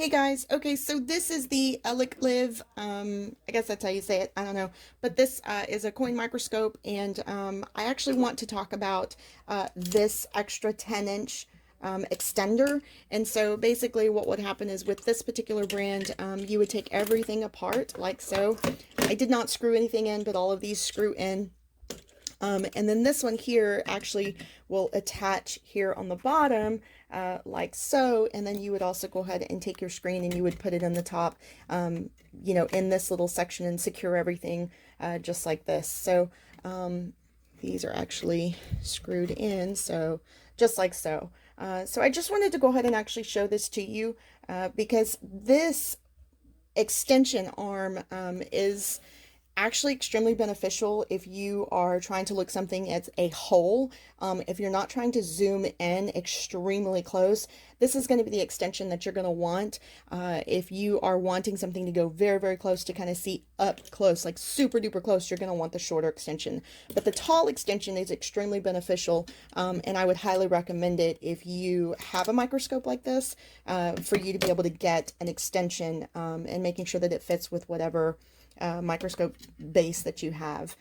Hey guys, okay, so this is the Elic Live, I guess that's how you say it, I don't know, but this is a coin microscope, and I actually want to talk about this extra 10-inch extender. And so basically what would happen is with this particular brand, you would take everything apart like so. I did not screw anything in, but all of these screw in. And then this one here actually will attach here on the bottom like so, and then you would also go ahead and take your screen and you would put it in the top, in this little section and secure everything just like this. So these are actually screwed in, so just like so. So I just wanted to go ahead and actually show this to you because this extension arm is actually extremely beneficial if you are trying to look something as a whole. If you're not trying to zoom in extremely close, this is going to be the extension that you're going to want. If you are wanting something to go very, very close to kind of see up close, like super duper close, you're going to want the shorter extension. But the tall extension is extremely beneficial, and I would highly recommend it if you have a microscope like this, for you to be able to get an extension and making sure that it fits with whatever microscope base that you have.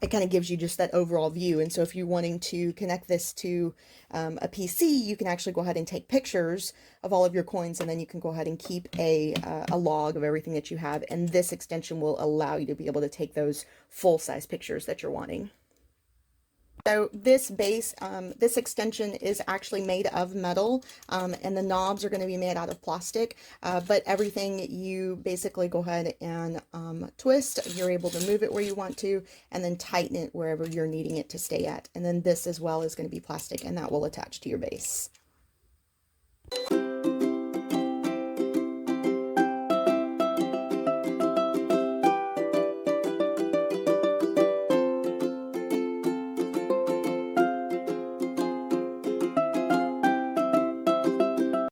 It kind of gives you just that overall view. And so if you're wanting to connect this to a PC, you can actually go ahead and take pictures of all of your coins, and then you can go ahead and keep a log of everything that you have. And this extension will allow you to be able to take those full-size pictures that you're wanting. So this base, this extension is actually made of metal, and the knobs are going to be made out of plastic, but everything you basically go ahead and twist, you're able to move it where you want to, and then tighten it wherever you're needing it to stay at. And then this as well is going to be plastic, and that will attach to your base.